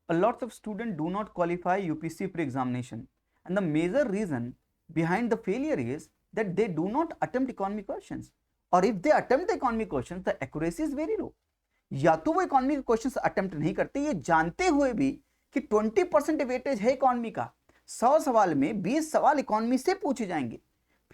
A lot of students do not qualify UPSC pre-examination, and the major reason behind the failure is that they do not attempt economic questions, or if they attempt the economic questions, the accuracy is very low. या तो वो economy के questions attempt नहीं करते, ये जानते हुए भी कि 20% वेटेज है इकोनॉमी का, 100 सवाल में 20 सवाल इकोनॉमी से पूछे जाएंगे,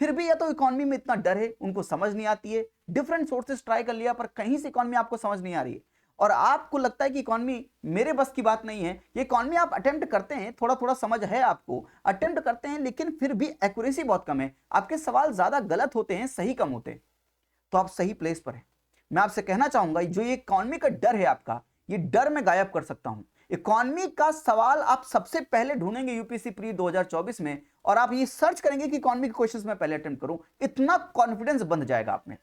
फिर भी या तो इकोनॉमी में इतना डर है, उनको समझ नहीं आती है, डिफरेंट सोर्सेस ट्राई कर लिया पर कहीं से इकोनॉमी आपको समझ नहीं आ रही है, और आपको लगता है कि इकोनॉमी मेरे बस की बात नहीं है। ये इकोनॉमी आप अटेम्प्ट करते हैं, थोड़ा थोड़ा समझ है आपको, अटेम्प्ट करते हैं, लेकिन फिर भी एक्यूरेसी बहुत कम है, आपके सवाल ज्यादा गलत होते हैं, सही कम होते हैं। तो आप सही प्लेस पर हैं। मैं आपसे कहना चाहूंगा, जो ये इकोनॉमी का डर है आपका, ये डर मैं गायब कर सकता हूं। इकोनॉमी का सवाल आप सबसे पहले ढूंढेंगे यूपीएससी प्री 2024 में, और आप ये सर्च करेंगे कि इकोनॉमी के क्वेश्चंस मैं पहले अटेम्प्ट करूं, इतना कॉन्फिडेंस बन जाएगा आप में।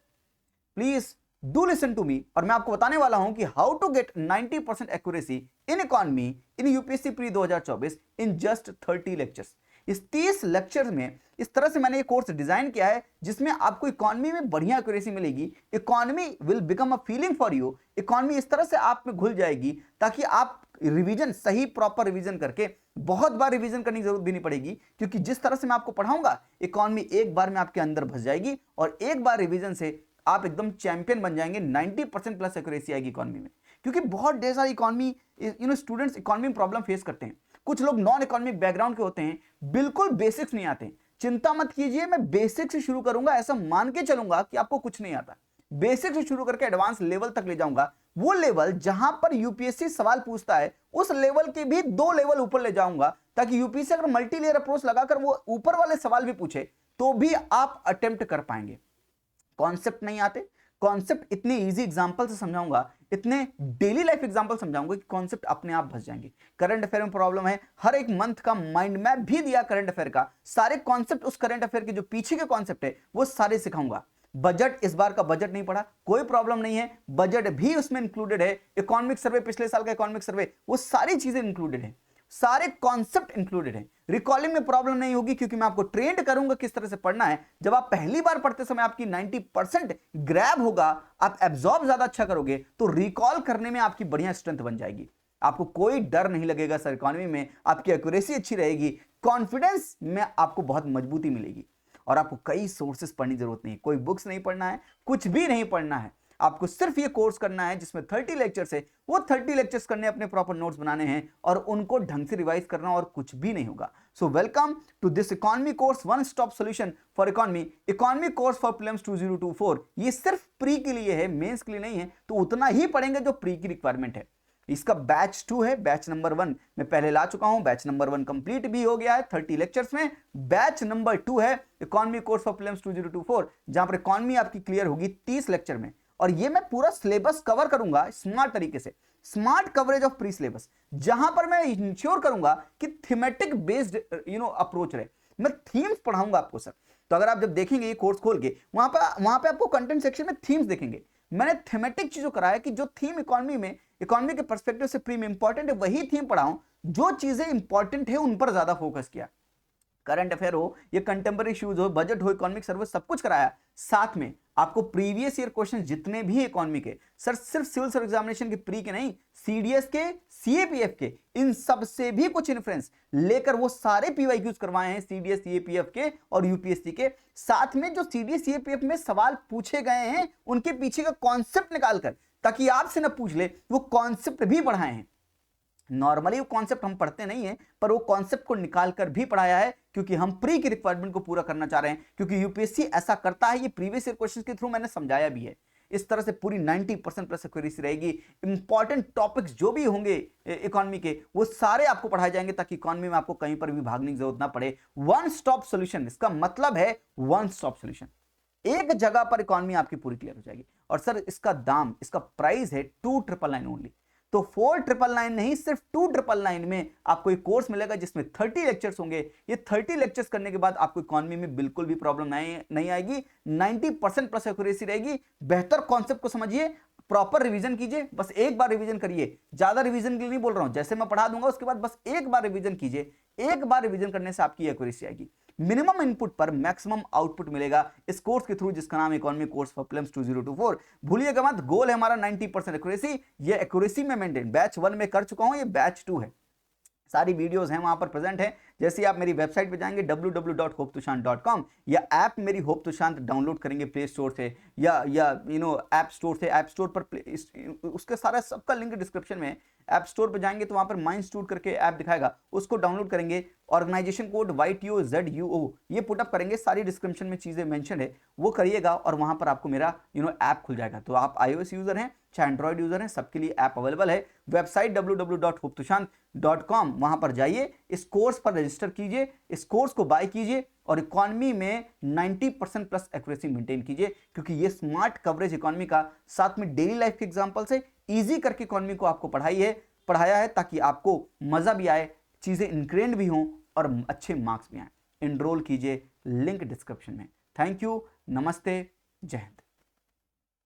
Please do listen to me, और मैं आपको बताने वाला हूं कि how to get 90% accuracy in economy in UPSC pre 2024 in just 30 lectures. इस 30 लेक्चर में इस तरह से मैंने ये कोर्स डिजाइन किया है जिसमें आपको इकोनॉमी में बढ़िया एक्यूरेसी मिलेगी। Economy will become a feeling for you. Economy इस तरह से आप में घुल जाएगी ताकि आप रिवीजन, सही प्रॉपर रिवीजन करके, बहुत बार रिवीजन करने की जरूरत भी नहीं पड़ेगी, क्योंकि जिस तरह से मैं आपको पढ़ाऊंगा इकोनॉमी एक बार में आपके अंदर घुस जाएगी, और एक बार रिवीजन से आप एकदम चैंपियन बन जाएंगे। 90% प्लस एक्यूरेसी आएगी इकोनॉमी में, क्योंकि बहुत ढेर सारी इकोनॉमी स्टूडेंट्स इकोनॉमी में प्रॉब्लम फेस करते हैं। कुछ लोग नॉन इकोनॉमिक बैकग्राउंड के होते हैं, बिल्कुल बेसिक्स नहीं आते। चिंता मत कीजिए, मैं बेसिक से शुरू करूंगा, ऐसा मान के चलूंगा कि आपको कुछ नहीं आता। बेसिक से शुरू करके एडवांस लेवल तक ले जाऊंगा, वो लेवल जहां पर यूपीएससी सवाल पूछता है उस लेवल के भी 2 लेवल ऊपर ले जाऊंगा, ताकि यूपीएससी अगर मल्टी लेयर अप्रोच लगाकर वो ऊपर वाले सवाल भी पूछे तो भी आप अटेम्प्ट कर पाएंगे। कॉन्सेप्ट नहीं आते, कॉन्सेप्ट इतने इजी एग्जांपल से समझाऊंगा, इतने डेली लाइफ एग्जांपल समझाऊंगा कि कॉन्सेप्ट अपने आप फंस जाएंगे। करंट अफेयर में प्रॉब्लम है, हर एक मंथ का माइंड मैप भी दिया करंट अफेयर का, सारे कॉन्सेप्ट उस करंट अफेयर के जो पीछे के कॉन्सेप्ट है वो सारे सिखाऊंगा। बजट, इस बार का बजट नहीं पढ़ा, कोई प्रॉब्लम नहीं है, बजट भी उसमें इंक्लूडेड है। इकोनॉमिक सर्वे, पिछले साल का इकोनॉमिक सर्वे, वो सारी चीजें इंक्लूडेड है, सारे कॉन्सेप्ट इंक्लूडेड है। रिकॉलिंग में प्रॉब्लम नहीं होगी, क्योंकि मैं आपको ट्रेंड करूंगा किस तरह से पढ़ना है। जब आप पहली बार पढ़ते समय आपकी 90% ग्रैब होगा, आप एब्जॉर्ब ज्यादा अच्छा करोगे, तो रिकॉल करने में आपकी बढ़िया स्ट्रेंथ बन जाएगी। आपको कोई डर नहीं लगेगा सर, इकोनॉमी में आपकी एक्यूरेसी अच्छी रहेगी, कॉन्फिडेंस में आपको बहुत मजबूती मिलेगी, और आपको कई सोर्सेस पढ़ने की जरूरत नहीं, कोई बुक्स नहीं पढ़ना है, कुछ भी नहीं पढ़ना है। आपको सिर्फ ये कोर्स करना है जिसमें 30 लेक्चर्स है, वो 30 लेक्चर्स करने, अपने प्रॉपर नोट्स बनाने हैं और उनको ढंग से रिवाइज करना, और कुछ भी नहीं होगा। So welcome to this economy course, one stop solution for economy course for prelims 2024। ये सिर्फ प्री के लिए है, मेंस के लिए नहीं है, तो उतना ही पढ़ेंगे जो प्री की रिक्वायरमेंट है। इसका बैच 2 है, बैच नंबर 1 मैं पहले ला चुका हूं, बैच नंबर 1 कंप्लीट भी हो गया है 30 लेक्चर्स में। बैच नंबर 2 है इकोनॉमी कोर्स फॉर प्रीलिम्स 2024, जहां पर इकोनॉमी आपकी क्लियर होगी 30 लेक्चर में, और ये मैं पूरा सिलेबस कवर करूंगा स्मार्ट तरीके से, smart coverage of pre syllabus, जहां पर मैं इंश्योर करूंगा कि थीमेटिक बेस्ड अप्रोच रहे। मैं थीम्स पढ़ाऊंगा आपको सर। तो अगर आप जब देखेंगे ये कोर्स खोल के, वहां पे आपको कंटेंट सेक्शन में थीम्स देखेंगे। मैंने थीमेटिक चीजों कराया कि जो थीम इकोनॉमी में, इकोनॉमी के पर्सपेक्टिव से प्री में इंपॉर्टेंट है, वही थीम पढ़ाऊं। जो चीजें इंपॉर्टेंट है उन पर ज्यादा फोकस किया। करंट अफेयर हो, ये कंटेम्पररी इश्यूज हो, बजट हो, इकोनॉमिक सर्विस, सब कुछ कराया। साथ में आपको प्रीवियस ईयर क्वेश्चन जितने भी इकोनॉमी के, सर सिर्फ सिविल सर्विस एग्जामिनेशन के प्री के नहीं, सीडीएस के, सीएपीएफ के, इन सब से भी कुछ इन्फ्लुएंस लेकर वो सारे पीवाईक्यूज करवाए हैं सीडीएस सीएपीएफ के और यूपीएससी के। साथ में जो सीडीएस सीएपीएफ में सवाल पूछे गए हैं उनके पीछे का कॉन्सेप्ट निकालकर, ताकि आपसे ना पूछ ले, वो कॉन्सेप्ट भी पढ़ाए हैं। नॉर्मली वो कॉन्सेप्ट हम पढ़ते नहीं है, पर वो कॉन्सेप्ट को निकालकर भी पढ़ाया है, क्योंकि हम प्री की रिक्वायरमेंट को पूरा करना चाह रहे हैं, क्योंकि यूपीएससी ऐसा करता है। ये प्रीवियस ईयर क्वेश्चन के थ्रू मैंने समझाया भी है। इस तरह से पूरी 90% प्लस एक्यूरेसी रहेगी। इंपॉर्टेंट टॉपिक्स जो भी होंगे इकोनॉमी के, वो सारे आपको पढ़ाए जाएंगे, ताकि इकोनॉमी में आपको कहीं पर भी भागने की जरूरत ना पड़े। वन स्टॉप सोल्यूशन, इसका मतलब है वन स्टॉप सोल्यूशन, एक जगह पर इकोनॉमी आपकी पूरी क्लियर हो जाएगी। और सर इसका दाम, इसका प्राइस है 2999 ओनली। तो 4999 नहीं, सिर्फ 2999 में आपको एक कोर्स मिलेगा जिसमें 30 लेक्चर्स होंगे। ये 30 लेक्चर्स करने के बाद आपको इकोनॉमी में बिल्कुल भी प्रॉब्लम नहीं आएगी। 90% प्लस एक्यूरेसी रहेगी। बेहतर कॉन्सेप्ट को समझिए, प्रॉपर रिवीजन कीजिए, बस एक बार रिवीजन करिए, ज्यादा रिवीजन के लिए नहीं बोल रहा हूं, जैसे मैं पढ़ा दूंगा उसके बाद बस एक बार रिवीजन कीजिए। एक बार रिवीजन करने से आपकी एक्यूरेसी आएगी। मिनिमम इनपुट पर मैक्सिमम आउटपुट मिलेगा इस कोर्स के थ्रू, जिसका नाम इकोनॉमी कोर्स फॉर प्रीलिम्स 2024। भूलिएगा मत, गोल है हमारा 90% एक्यूरेसी। ये एक्यूरेसी में मेंटेन बैच 1 में कर चुका हूं, ये बैच 2 है। सारी वीडियोस हैं वहां पर प्रेजेंट है। जैसे आप मेरी वेबसाइट पे जाएंगे www.hoptushant.com, या ऐप मेरी होप तुशांत डाउनलोड करेंगे प्ले स्टोर से या ऐप स्टोर से, ऐप स्टोर पर उसके सारा सबका लिंक डिस्क्रिप्शन में। ऐप स्टोर पे जाएंगे तो वहां पर माइंड स्टूड करके ऐप दिखाएगा, उसको डाउनलोड करेंगे, ऑर्गेनाइजेशन कोड YTOZUO ये पुटअप करेंगे, सारी डिस्क्रिप्शन में चीजें मेंशन है वो करिएगा, और वहां पर आपको मेरा ऐप खुल जाएगा। तो आप iOS यूजर हैं चाहे एंड्रॉइड यूजर हैं, सबके लिए ऐप अवेलेबल है। वेबसाइट www.hoptushant.com, वहां पर जाइए, इस कोर्स पर रजिस्टर कीजिए, इस कोर्स को बाय कीजिए और इकोनॉमी में 90% प्लस एक्यूरेसी मेंटेन कीजिए, क्योंकि ये स्मार्ट कवरेज इकोनॉमी का साथ में डेली लाइफ के एग्जांपल से इजी करके इकोनॉमी को आपको पढ़ाया है ताकि आपको मजा भी आए, चीजें इनग्रेन्ड भी हों और अच्छे मार्क्स भी आए। एनरोल कीजिए, लिंक डिस्क्रिप्शन में। थैंक यू, नमस्ते, जय हिंद।